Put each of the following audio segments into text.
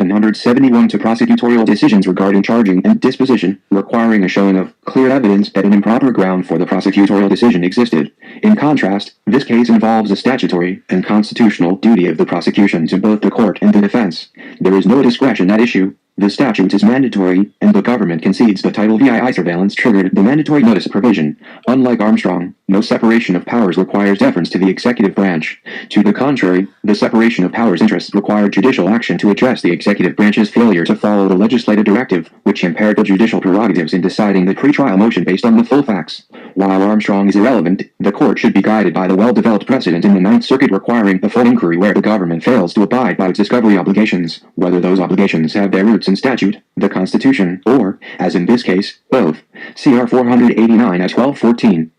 8771 to prosecutorial decisions regarding charging and disposition, requiring a showing of clear evidence that an improper ground for the prosecutorial decision existed. In contrast, this case involves a statutory and constitutional duty of the prosecution to both the court and the defense. There is no discretion at issue. The statute is mandatory, and the government concedes the Title VII surveillance triggered the mandatory notice provision. Unlike Armstrong, no separation of powers requires deference to the executive branch. To the contrary, the separation of powers interests required judicial action to address the executive branch's failure to follow the legislative directive, which impaired the judicial prerogatives in deciding the pretrial motion based on the full facts. While Armstrong is irrelevant, the court should be guided by the well-developed precedent in the Ninth Circuit requiring a full inquiry where the government fails to abide by its discovery obligations, whether those obligations have their roots in statute, the Constitution, or, as in this case, both. CR 489 at 1214.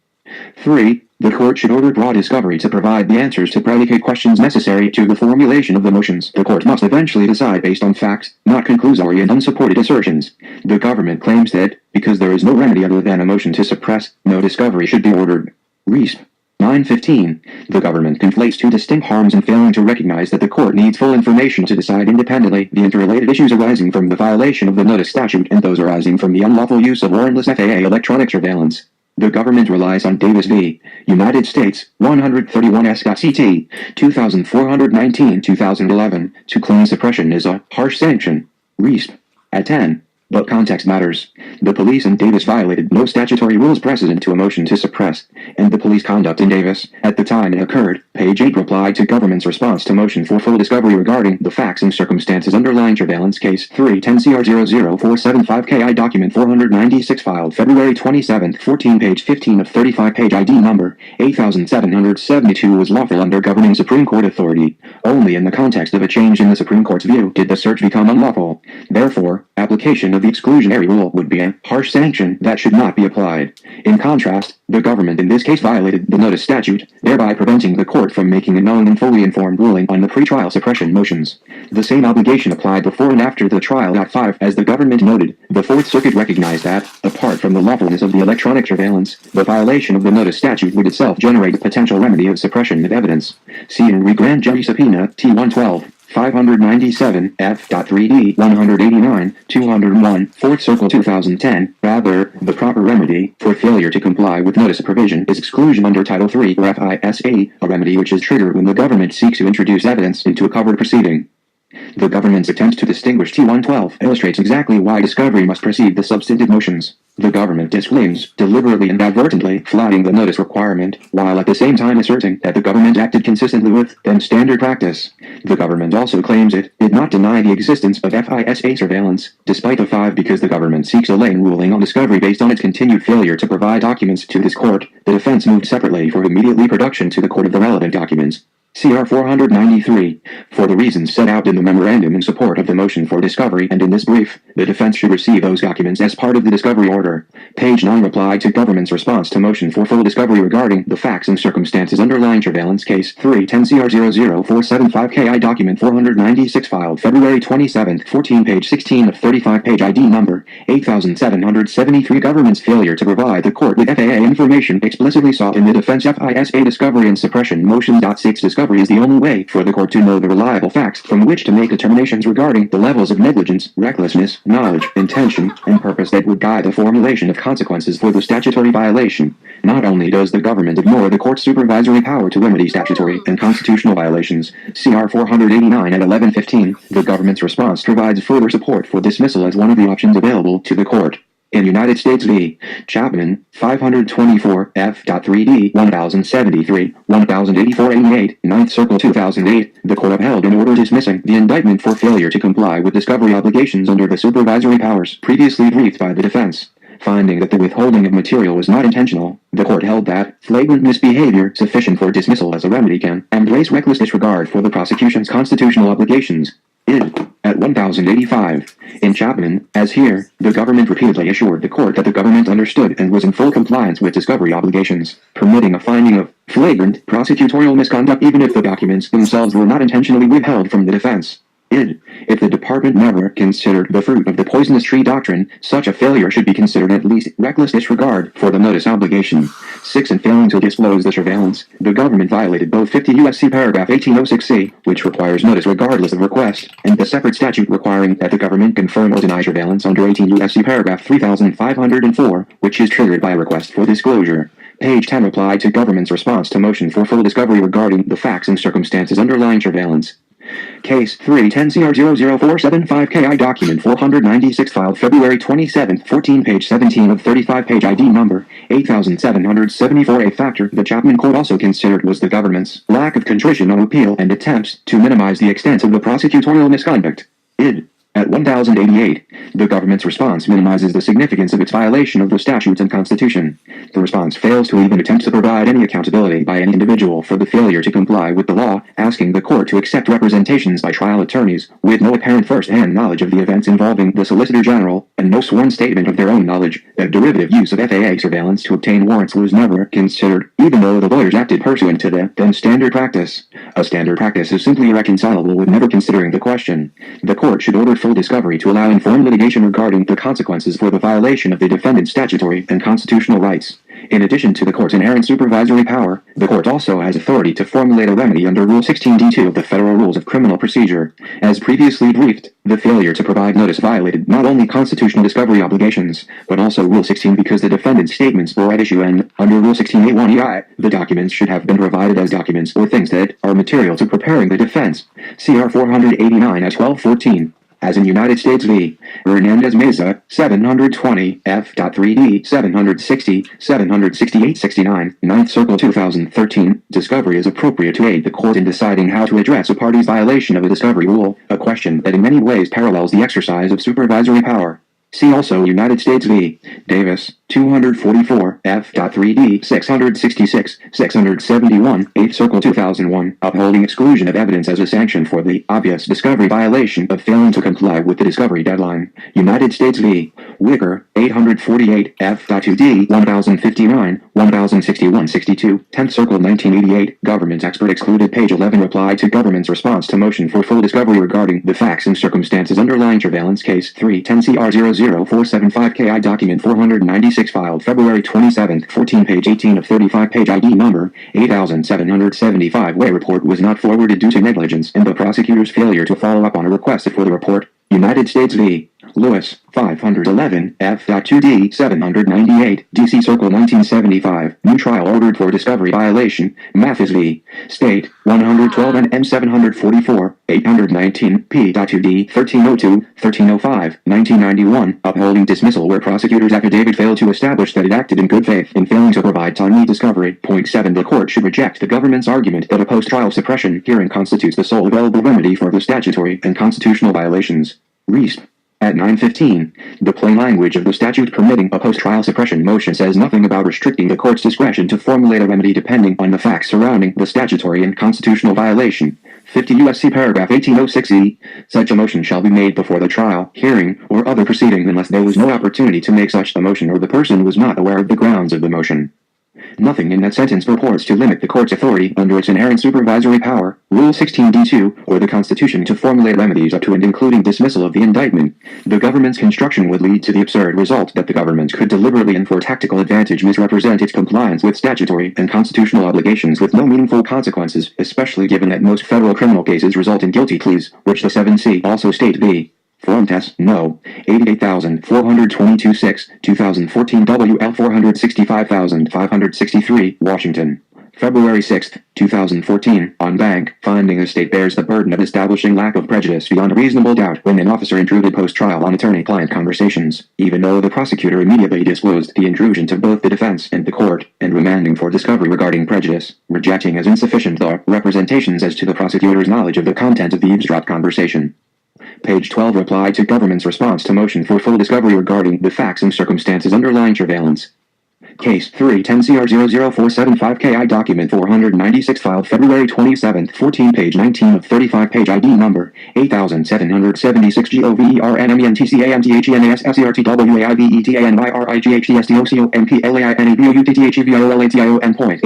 3. The court should order broad discovery to provide the answers to predicate questions necessary to the formulation of the motions. The court must eventually decide based on facts, not conclusory and unsupported assertions. The government claims that, because there is no remedy other than a motion to suppress, no discovery should be ordered. Resp. 915. The government conflates two distinct harms in failing to recognize that the court needs full information to decide independently the interrelated issues arising from the violation of the notice statute and those arising from the unlawful use of warrantless FAA electronic surveillance. The government relies on Davis v. United States, 131 S.CT, 2419-2011, to claim suppression is a harsh sanction. Resp. At 10. But context matters. The police in Davis violated no statutory rules precedent to a motion to suppress, and the police conduct in Davis, at the time it occurred, page 8 replied to government's response to motion for full discovery regarding the facts and circumstances underlying surveillance case 310 CR 00475 KI document 496 filed February 27, 14 page 15 of 35 page ID number 8772 was lawful under governing Supreme Court authority. Only in the context of a change in the Supreme Court's view did the search become unlawful. Therefore, application of the exclusionary rule would be a harsh sanction that should not be applied. In contrast, the government in this case violated the notice statute, thereby preventing the court from making a known and fully informed ruling on the pretrial suppression motions. The same obligation applied before and after the trial. 5. As the government noted, the Fourth Circuit recognized that, apart from the lawfulness of the electronic surveillance, the violation of the notice statute would itself generate a potential remedy of suppression of evidence. See in Re Grand Jury Subpoena, T112. 597 F.3D 189 201 4th Circle 2010. Rather, the proper remedy for failure to comply with notice provision is exclusion under Title III or FISA, a remedy which is triggered when the government seeks to introduce evidence into a covered proceeding. The government's attempt to distinguish T112 illustrates exactly why discovery must precede the substantive motions. The government disclaims, deliberately and advertently flouting the notice requirement, while at the same time asserting that the government acted consistently with then standard practice. The government also claims it did not deny the existence of FISA surveillance, despite the 5 because the government seeks a lane ruling on discovery based on its continued failure to provide documents to this court. The defense moved separately for immediate reproduction to the court of the relevant documents. CR 493. For the reasons set out in the memorandum in support of the motion for discovery and in this brief, the defense should receive those documents as part of the discovery order. Page 9 replied to government's response to motion for full discovery regarding the facts and circumstances underlying surveillance case 310 CR 00475 KI document 496 filed February 27, 14 page 16 of 35 page ID number 8773. Government's failure to provide the court with FAA information explicitly sought in the defense FISA discovery and suppression motion. 6 Discovery is the only way for the court to know the reliable facts from which to make determinations regarding the levels of negligence, recklessness, knowledge, intention, and purpose that would guide the formulation of consequences for the statutory violation. Not only does the government ignore the court's supervisory power to remedy statutory and constitutional violations, CR 489 at 1115, the government's response provides further support for dismissal as one of the options available to the court. In United States v. Chapman, 524 F.3D 1073, 1084-88, 9th Circle 2008, the court upheld an order dismissing the indictment for failure to comply with discovery obligations under the supervisory powers previously briefed by the defense. Finding that the withholding of material was not intentional, the court held that flagrant misbehavior sufficient for dismissal as a remedy can embrace reckless disregard for the prosecution's constitutional obligations. At 1085, in Chapman, as here, the government repeatedly assured the court that the government understood and was in full compliance with discovery obligations, permitting a finding of flagrant prosecutorial misconduct even if the documents themselves were not intentionally withheld from the defense. If the department never considered the fruit of the poisonous tree doctrine, such a failure should be considered at least reckless disregard for the notice obligation. 6. In failing to disclose the surveillance, the government violated both 50 U.S.C. paragraph 1806c, which requires notice regardless of request, and the separate statute requiring that the government confirm or deny surveillance under 18 U.S.C. paragraph 3504, which is triggered by a request for disclosure. Page 10. Reply to government's response to motion for full discovery regarding the facts and circumstances underlying surveillance. Case 310CR00475KI Document 496 filed February 27, 14 page 17 of 35 page ID number 8774. A factor the Chapman Court also considered was the government's lack of contrition on appeal and attempts to minimize the extent of the prosecutorial misconduct. At 1088, the government's response minimizes the significance of its violation of the statutes and Constitution. The response fails to even attempt to provide any accountability by any individual for the failure to comply with the law, asking the court to accept representations by trial attorneys with no apparent first-hand knowledge of the events involving the Solicitor General, and no sworn statement of their own knowledge that derivative use of FAA surveillance to obtain warrants was never considered, even though the lawyers acted pursuant to the then standard practice. A standard practice is simply irreconcilable with never considering the question. The court should order full discovery to allow informed litigation regarding the consequences for the violation of the defendant's statutory and constitutional rights. In addition to the court's inherent supervisory power, the court also has authority to formulate a remedy under Rule 16d2 of the Federal Rules of Criminal Procedure. As previously briefed, the failure to provide notice violated not only constitutional discovery obligations, but also Rule 16 because the defendant's statements were at issue and, under Rule 16a1ei, the documents should have been provided as documents or things that are material to preparing the defense. CR 489 at 1214. As in United States v. Hernandez Meza, 720, F.3d, 760, 768-69, 9th Circle 2013, discovery is appropriate to aid the court in deciding how to address a party's violation of a discovery rule, a question that in many ways parallels the exercise of supervisory power. See also United States v. Davis, 244, F.3d, 666, 671, 8th Circle 2001, upholding exclusion of evidence as a sanction for the obvious discovery violation of failing to comply with the discovery deadline. United States v. Wicker, 848, F.2d, 1059, 1061, 62, 10th Circle 1988, government expert excluded. Page 11. Reply to government's response to motion for full discovery regarding the facts and circumstances underlying surveillance. Case 310CR00475KI Document 496 filed February 27, 14 page 18 of 35 page ID number 8775. Where report was not forwarded due to negligence and the prosecutor's failure to follow up on a request for the report. United States v. Lewis, 511, F.2d, 798, D.C. Circle 1975, new trial ordered for discovery violation, Mathis v. State, 112 and M744, 819, P.2d, 1302, 1305, 1991, upholding dismissal where prosecutor's affidavit failed to establish that it acted in good faith in failing to provide timely discovery. Point 7. The court should reject the government's argument that a post-trial suppression hearing constitutes the sole available remedy for the statutory and constitutional violations. RESP. At 9:15, the plain language of the statute permitting a post-trial suppression motion says nothing about restricting the court's discretion to formulate a remedy depending on the facts surrounding the statutory and constitutional violation. 50 U.S.C. paragraph 1806e, such a motion shall be made before the trial, hearing, or other proceeding unless there was no opportunity to make such a motion or the person was not aware of the grounds of the motion. Nothing in that sentence purports to limit the court's authority under its inherent supervisory power, Rule 16d2, or the Constitution to formulate remedies up to and including dismissal of the indictment. The government's construction would lead to the absurd result that the government could deliberately and for tactical advantage misrepresent its compliance with statutory and constitutional obligations with no meaningful consequences, especially given that most federal criminal cases result in guilty pleas, which the 7C also state b. Form Test, No. 88,422-6, 2014 WL 465,563, Washington. February 6, 2014, on bank, finding the state bears the burden of establishing lack of prejudice beyond a reasonable doubt when an officer intruded post-trial on attorney-client conversations, even though the prosecutor immediately disclosed the intrusion to both the defense and the court, and remanding for discovery regarding prejudice, rejecting as insufficient the representations as to the prosecutor's knowledge of the content of the eavesdropped conversation. Page 12. Reply to government's response to motion for full discovery regarding the facts and circumstances underlying surveillance. Case 310CR00475KI document 496 filed February 27th, 14 page 19 of 35 page ID number 8776 GOVERNMENTCAMTHESRTWAIVETANYSFCRTWAIBETANYVOUTTHEVOLATION point.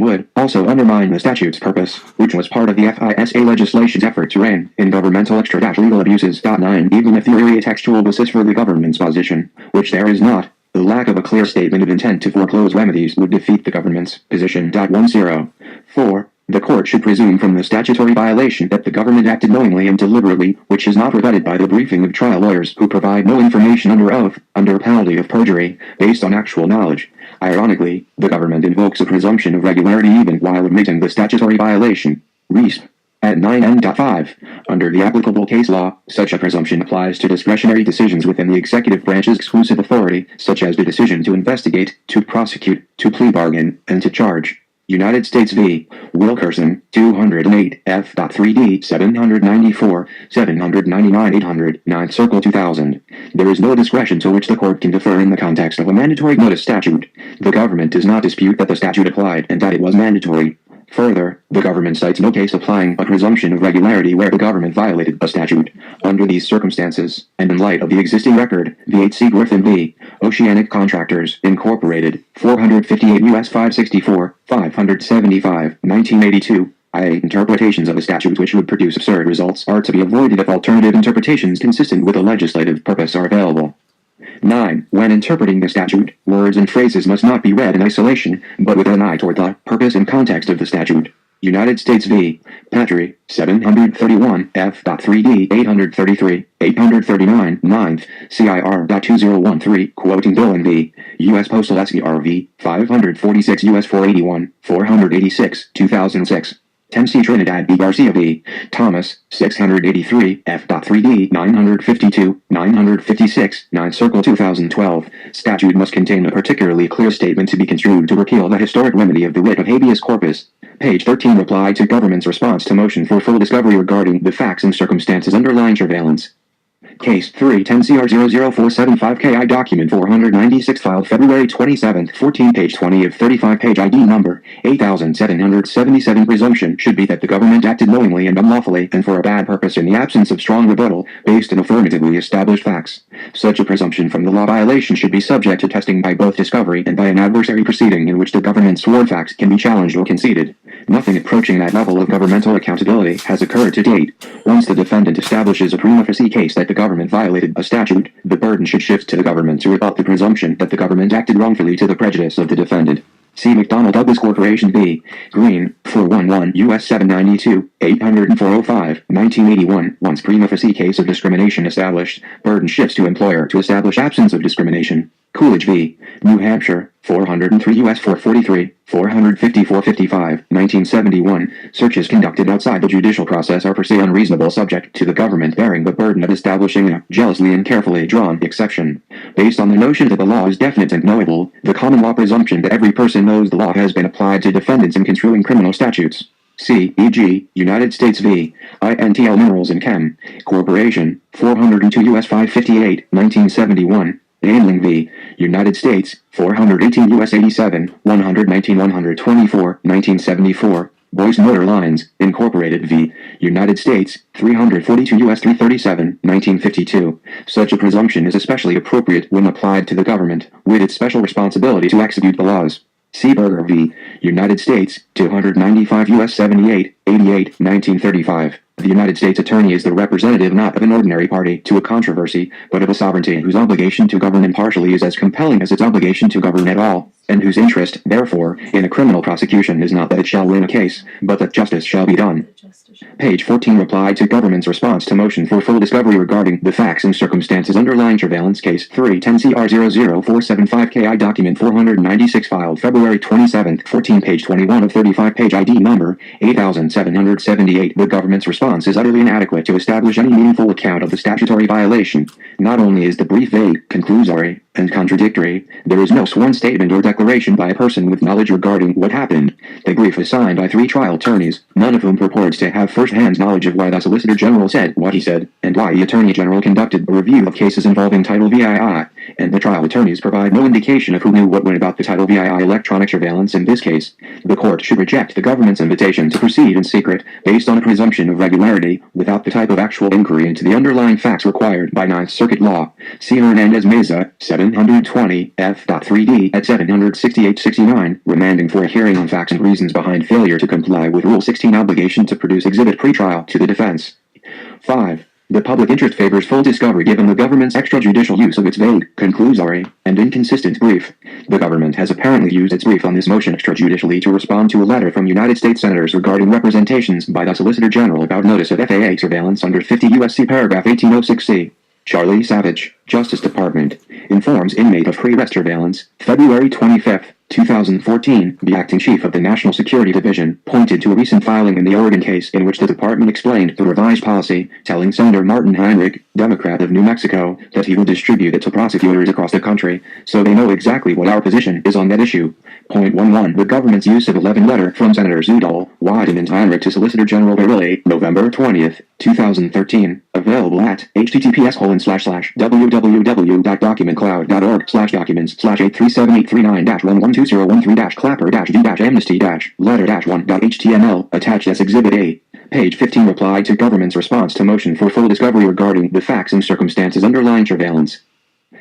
Would also undermine the statute's purpose, which was part of the FISA legislation's effort to rein in governmental extra-legal abuses. 9. Even if there is a textual basis for the government's position, which there is not, the lack of a clear statement of intent to foreclose remedies would defeat the government's position. 10. 4. The court should presume from the statutory violation that the government acted knowingly and deliberately, which is not rebutted by the briefing of trial lawyers who provide no information under oath, under penalty of perjury, based on actual knowledge. Ironically, the government invokes a presumption of regularity even while admitting the statutory violation. RESP. At 9N.5, under the applicable case law, such a presumption applies to discretionary decisions within the executive branch's exclusive authority, such as the decision to investigate, to prosecute, to plea bargain, and to charge. United States v. Wilkerson, 208 F.3d 794, 799 800, 9th Circle 2000. There is no discretion to which the court can defer in the context of a mandatory notice statute. The government does not dispute that the statute applied and that it was mandatory. Further, the government cites no case applying a presumption of regularity where the government violated a statute. Under these circumstances, and in light of the existing record, the H.C. Griffin v. Oceanic Contractors, Incorporated, 458 U.S. 564, 575, 1982, interpretations of a statute which would produce absurd results are to be avoided if alternative interpretations consistent with a legislative purpose are available. 9. When interpreting the statute, words and phrases must not be read in isolation, but with an eye toward the purpose and context of the statute. United States v. Patry, 731 F.3d 833, 839, 9th, CIR.2013, quoting Dolan v. U.S. Postal SCR 546 U.S. 481, 486, 2006. Tennessee Trinidad v. Garcia v. Thomas, 683 F.3d 952, 956, 9th Circle 2012. Statute must contain a particularly clear statement to be construed to repeal the historic remedy of the writ of habeas corpus. Page 13 reply to government's response to motion for full discovery regarding the facts and circumstances underlying surveillance. Case 310-00475KI document 496 filed February 27, 14 page 20 of 35 page ID number 8777. Presumption should be that the government acted knowingly and unlawfully and for a bad purpose in the absence of strong rebuttal based on affirmatively established facts. Such a presumption from the law violation should be subject to testing by both discovery and by an adversary proceeding in which the government's sworn facts can be challenged or conceded. Nothing approaching that level of governmental accountability has occurred to date. Once the defendant establishes a prima facie case that the government violated a statute, the burden should shift to the government to rebut the presumption that the government acted wrongfully to the prejudice of the defendant. See McDonnell Douglas Corporation v. Green, 411 U.S. 792, 80405, 1981. Once prima facie case of discrimination established, burden shifts to employer to establish absence of discrimination. Coolidge v. New Hampshire, 403 U.S. 443, 454-55, 1971. Searches conducted outside the judicial process are per se unreasonable subject to the government bearing the burden of establishing a jealously and carefully drawn exception. Based on the notion that the law is definite and knowable, the common law presumption that every person knows the law has been applied to defendants in construing criminal statutes. See, e.g., United States v. INTL Minerals and Chem, Corporation, 402 U.S. 558, 1971. Handling v. United States, 418 U.S. 87, 119 124, 1974. Boyce Motor Lines, Incorporated v. United States, 342 U.S. 337, 1952. Such a presumption is especially appropriate when applied to the government, with its special responsibility to execute the laws. C. Berger v. United States, 295 U.S. 78, 88, 1935. The United States Attorney is the representative not of an ordinary party to a controversy, but of a sovereignty whose obligation to govern impartially is as compelling as its obligation to govern at all, and whose interest, therefore, in a criminal prosecution is not that it shall win a case, but that justice shall be done. Page 14 reply to government's response to motion for full discovery regarding the facts and circumstances underlying surveillance case 310-CR00475KI document 496 filed February 27, 14 page 21 of 35 page ID number 8778. The government's response is utterly inadequate to establish any meaningful account of the statutory violation. Not only is the brief vague, conclusory, and contradictory, there is no sworn statement or declaration by a person with knowledge regarding what happened. The brief is signed by 3 trial attorneys, none of whom purports to have first-hand knowledge of why the Solicitor General said what he said, and why the Attorney General conducted a review of cases involving Title VII, and the trial attorneys provide no indication of who knew what when about the Title VII electronic surveillance in this case. The court should reject the government's invitation to proceed in secret, based on a presumption of regularity, without the type of actual inquiry into the underlying facts required by Ninth Circuit law. See Hernandez-Meza, 720, F.3d at 768-69, remanding for a hearing on facts and reasons behind failure to comply with Rule 16 obligation to produce exhibit pretrial to the defense. 5. The public interest favors full discovery given the government's extrajudicial use of its vague, conclusory, and inconsistent brief. The government has apparently used its brief on this motion extrajudicially to respond to a letter from United States senators regarding representations by the Solicitor General about notice of FAA surveillance under 50 U.S.C. paragraph 1806C. Charlie Savage, Justice Department, informs inmate of pre-arrest surveillance, February 25, 2014. The acting chief of the National Security Division pointed to a recent filing in the Oregon case in which the department explained the revised policy, telling Senator Martin Heinrich, Democrat of New Mexico, that he will distribute it to prosecutors across the country, so they know exactly what our position is on that issue. Point 11. The government's use of 11 letter from Senators Udall, Wyden and Heinrich to Solicitor General Verrilli, November 20, 2013, available at https://www.documentcloud.org/documents/83783-11201-3-clapper-d-amnesty-letter-1.html, attached as Exhibit A. Page 15. Reply to government's response to motion for full discovery regarding the facts and circumstances underlying surveillance.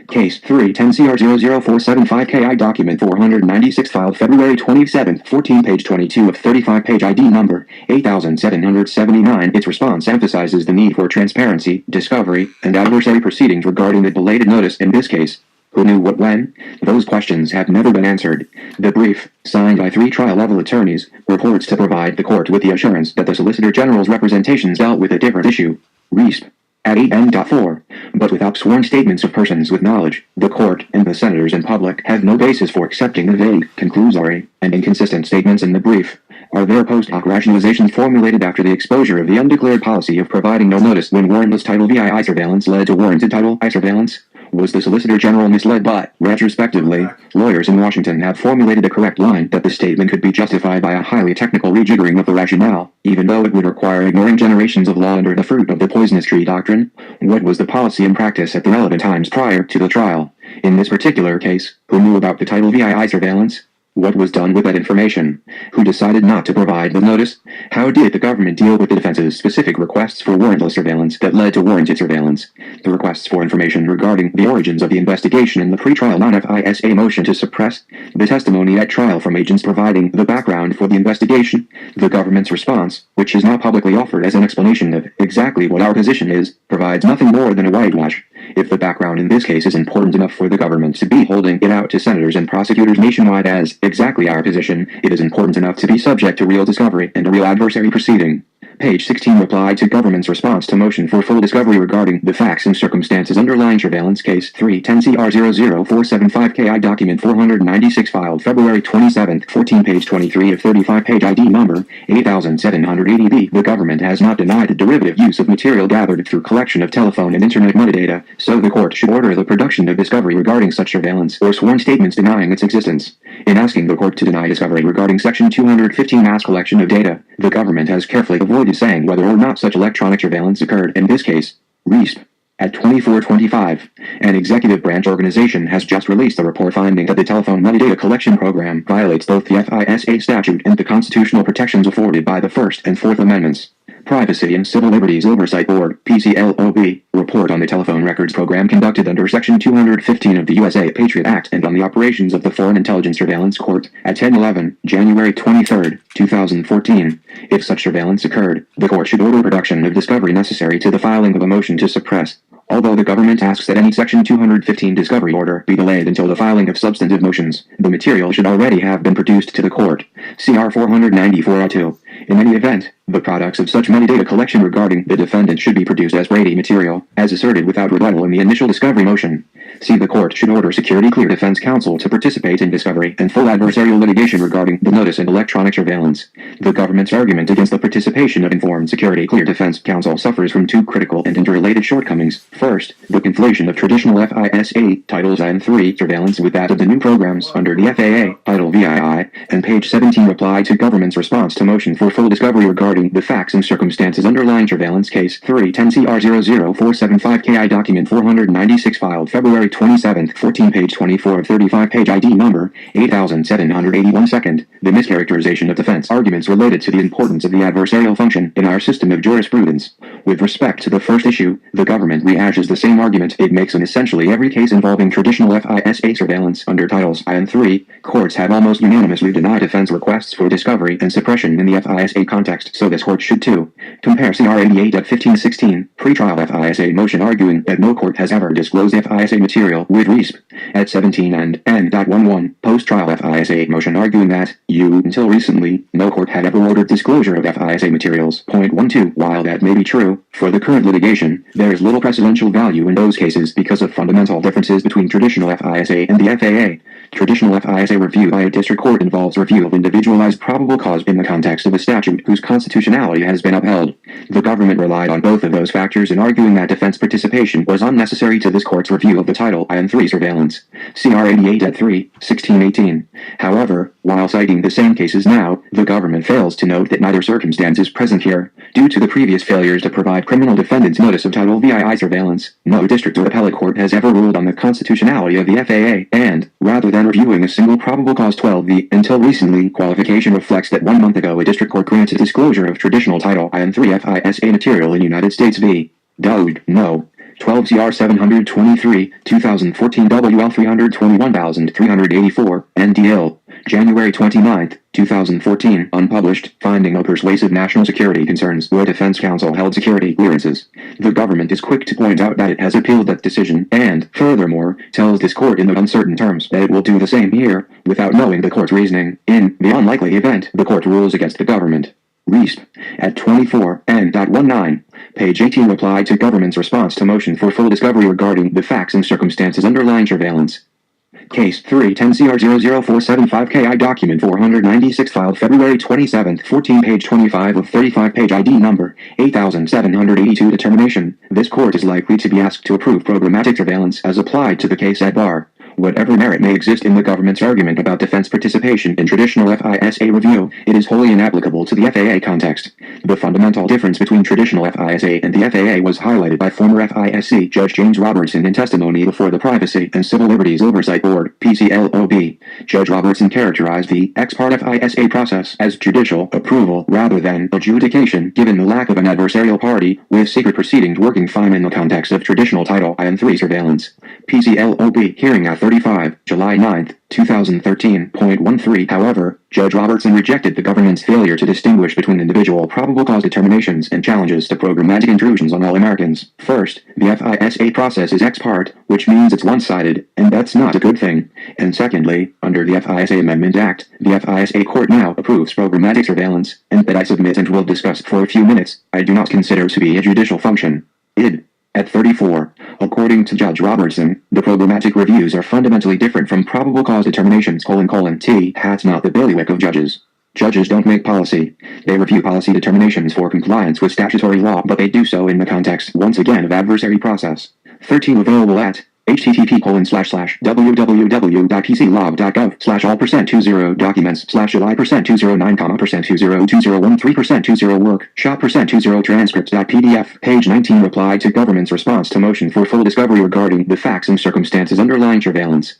Case 310-CR00475-KI Document 496 filed February 27, 14 page 22 of 35 page ID number 8779. Its response emphasizes the need for transparency, discovery, and adversary proceedings regarding the belated notice in this case. Who knew what when? Those questions have never been answered. The brief, signed by 3 trial-level attorneys, purports to provide the court with the assurance that the Solicitor General's representations dealt with a different issue. RESP. At 8N.4, but without sworn statements of persons with knowledge, the court and the senators and public have no basis for accepting the vague, conclusory, and inconsistent statements in the brief. Are there post hoc rationalizations formulated after the exposure of the undeclared policy of providing no notice when warrantless Title VII surveillance led to warranted Title I surveillance? Was the Solicitor General misled? But, retrospectively, lawyers in Washington have formulated a correct line that the statement could be justified by a highly technical rejiggering of the rationale, even though it would require ignoring generations of law under the fruit of the poisonous tree doctrine. What was the policy and practice at the relevant times prior to the trial? In this particular case, who knew about the Title VII surveillance? What was done with that information? Who decided not to provide the notice? How did the government deal with the defense's specific requests for warrantless surveillance that led to warranted surveillance? The requests for information regarding the origins of the investigation and the pretrial non-FISA motion to suppress the testimony at trial from agents providing the background for the investigation. The government's response, which is now publicly offered as an explanation of exactly what our position is, provides nothing more than a whitewash. If the background in this case is important enough for the government to be holding it out to senators and prosecutors nationwide as exactly our position, it is important enough to be subject to real discovery and a real adversary proceeding. Page 16. Reply to government's response to motion for full discovery regarding the facts and circumstances underlying surveillance case 310-CR00475-KI Document 496 filed February 27, 14 page 23 of 35 page ID number 8780B. The government has not denied the derivative use of material gathered through collection of telephone and internet metadata, so the court should order the production of discovery regarding such surveillance or sworn statements denying its existence. In asking the court to deny discovery regarding Section 215 mass collection of data, the government has carefully avoided saying whether or not such electronic surveillance occurred. In this case, RESP. At 2425, an executive branch organization has just released a report finding that the telephone metadata collection program violates both the FISA statute and the constitutional protections afforded by the First and Fourth Amendments. Privacy and Civil Liberties Oversight Board, PCLOB, report on the telephone records program conducted under Section 215 of the USA Patriot Act and on the operations of the Foreign Intelligence Surveillance Court at 10/11, January 23, 2014. If such surveillance occurred, the court should order production of discovery necessary to the filing of a motion to suppress. Although the government asks that any Section 215 discovery order be delayed until the filing of substantive motions, the material should already have been produced to the court. CR 494-02. In any event, the products of such metadata collection regarding the defendant should be produced as Brady material, as asserted without rebuttal in the initial discovery motion. C. The court should order security clear defense counsel to participate in discovery and full adversarial litigation regarding the notice and electronic surveillance. The government's argument against the participation of informed security clear defense counsel suffers from 2 critical and interrelated shortcomings. First, the conflation of traditional FISA Titles I and III surveillance with that of the new programs under the FAA, Title VII, and page 17 reply to government's response to motion for full discovery regarding the facts and circumstances underlying surveillance case 310-CR00475-KI Document 496 filed February February 27, 14 page 24 of 35 page ID number 8781 second. The mischaracterization of defense arguments related to the importance of the adversarial function in our system of jurisprudence. With respect to the first issue, the government rehashes the same argument it makes in essentially every case involving traditional FISA surveillance under Titles I and III. Courts have almost unanimously denied defense requests for discovery and suppression in the FISA context, so this court should too. Compare CR 88 at 1516, pretrial FISA motion arguing that no court has ever disclosed FISA material with RESP at 17 and N.11, post-trial FISA motion arguing that, until recently, no court had ever ordered disclosure of FISA materials. Point 12. While that may be true, for the current litigation, there is little precedential value in those cases because of fundamental differences between traditional FISA and the FAA. Traditional FISA review by a district court involves review of individualized probable cause in the context of a statute whose constitutionality has been upheld. The government relied on both of those factors in arguing that defense participation was unnecessary to this court's review of the Title I and III surveillance. CR 88 at 3, 1618. However, while citing the same cases now, the government fails to note that neither circumstance is present here. Due to the previous failures to provide criminal defendants notice of Title VII surveillance, no district or appellate court has ever ruled on the constitutionality of the FAA, and, rather than reviewing a single probable cause 12v until recently, qualification reflects that 1 month ago a district court granted disclosure of traditional Title I and III FISA material in United States v. Dode, No. 12 CR 723, 2014 WL 321384, NDL, January 29, 2014, unpublished, finding no persuasive national security concerns where defense counsel held security clearances. The government is quick to point out that it has appealed that decision, and, furthermore, tells this court in the uncertain terms that it will do the same here, without knowing the court's reasoning. In the unlikely event, the court rules against the government. RESP, at 24 N.19, page 18 reply to government's response to motion for full discovery regarding the facts and circumstances underlying surveillance. Case 310-00475-KI document 496 filed February 27, 14 page 25 of 35 page ID number 8782 determination. This court is likely to be asked to approve programmatic surveillance as applied to the case at bar. Whatever merit may exist in the government's argument about defense participation in traditional FISA review, it is wholly inapplicable to the FAA context. The fundamental difference between traditional FISA and the FAA was highlighted by former FISC Judge James Robertson in testimony before the Privacy and Civil Liberties Oversight Board, PCLOB. Judge Robertson characterized the ex parte FISA process as judicial approval rather than adjudication, given the lack of an adversarial party, with secret proceedings working fine in the context of traditional Title I and III surveillance. PCLOB hearing at 35, July 9, 2013.13. However, Judge Robertson rejected the government's failure to distinguish between individual probable cause determinations and challenges to programmatic intrusions on all Americans. First, the FISA process is ex parte, which means it's one-sided, and that's not a good thing. And secondly, under the FISA Amendment Act, the FISA court now approves programmatic surveillance, and that I submit and will discuss for a few minutes, I do not consider to be a judicial function. Id. At 34, according to Judge Robertson, the programmatic reviews are fundamentally different from probable cause determinations: T. Hat's not the bailiwick of judges. Judges don't make policy. They review policy determinations for compliance with statutory law, but they do so in the context, once again, of adversary process. 13 available at http://www.pclog.gov/all%20 documents/July%209,%2013%20 work shop%20 transcripts.pdf. Page 19 reply to government's response to motion for full discovery regarding the facts and circumstances underlying surveillance.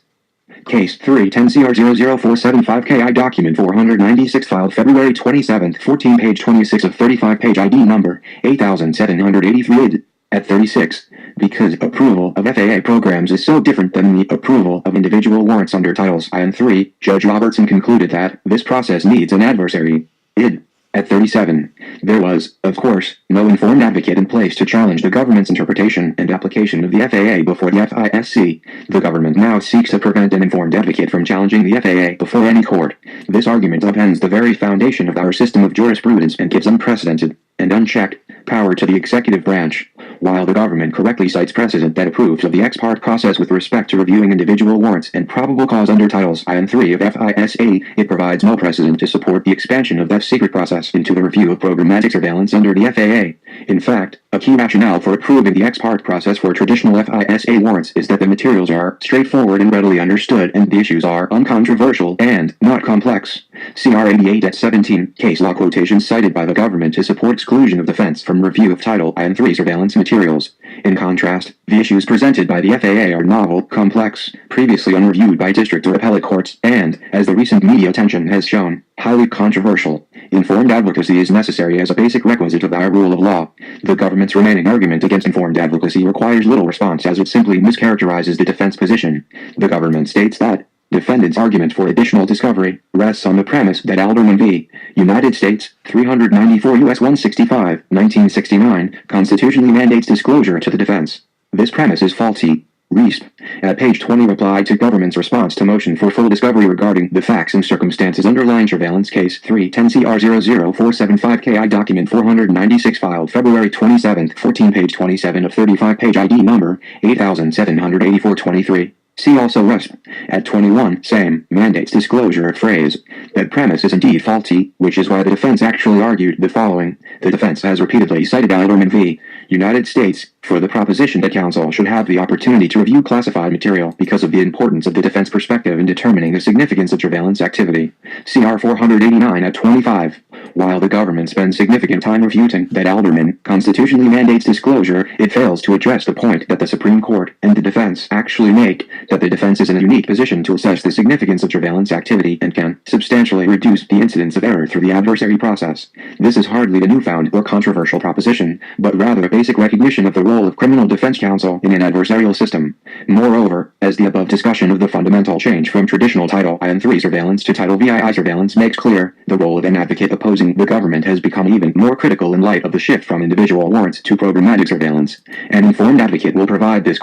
Case 310-00475-KI document 496 filed February 27, 14 page 26 of 35 page ID number 8783 at 36. Because approval of FAA programs is so different than the approval of individual warrants under Titles I and III, Judge Robertson concluded that this process needs an adversary. Id. At 37, there was, of course, no informed advocate in place to challenge the government's interpretation and application of the FAA before the FISC. The government now seeks to prevent an informed advocate from challenging the FAA before any court. This argument upends the very foundation of our system of jurisprudence and gives unprecedented and unchecked power to the executive branch. While the government correctly cites precedent that approves of the ex parte process with respect to reviewing individual warrants and probable cause under Titles I and III of FISA, it provides no precedent to support the expansion of that secret process into the review of programmatic surveillance under the FAA. In fact, a key rationale for approving the ex parte process for traditional FISA warrants is that the materials are straightforward and readily understood, and the issues are uncontroversial and not complex. CR 88 at 17, case law quotations cited by the government to support exclusion of defense from review of Title I and III surveillance materials. In contrast, the issues presented by the FAA are novel, complex, previously unreviewed by district or appellate courts, and, as the recent media attention has shown, highly controversial. Informed advocacy is necessary as a basic requisite of our rule of law. The government's remaining argument against informed advocacy requires little response, as it simply mischaracterizes the defense position. The government states that defendant's argument for additional discovery rests on the premise that Alderman v. United States 394 U.S. 165, 1969, constitutionally mandates disclosure to the defense. This premise is faulty. RISP, at page 20, replied to government's response to motion for full discovery regarding the facts and circumstances underlying surveillance case 310 CR 00475 KI document 496 filed February 27, 14, page 27 of 35, page ID number 878423. See also RISP, at 21, same, mandates disclosure phrase. That premise is indeed faulty, which is why the defense actually argued the following. The defense has repeatedly cited Alderman v. United States for the proposition that counsel should have the opportunity to review classified material because of the importance of the defense perspective in determining the significance of surveillance activity. CR 489 at 25. While the government spends significant time refuting that Alderman constitutionally mandates disclosure, it fails to address the point that the Supreme Court and the defense actually make, that the defense is in a unique position to assess the significance of surveillance activity and can substantially reduce the incidence of error through the adversary process. This is hardly a newfound or controversial proposition, but rather a basic recognition of the role of criminal defense counsel in an adversarial system. Moreover, as the above discussion of the fundamental change from traditional Title I and III surveillance to Title VII surveillance makes clear, the role of an advocate opposing the government has become even more critical in light of the shift from individual warrants to programmatic surveillance. An informed advocate will provide this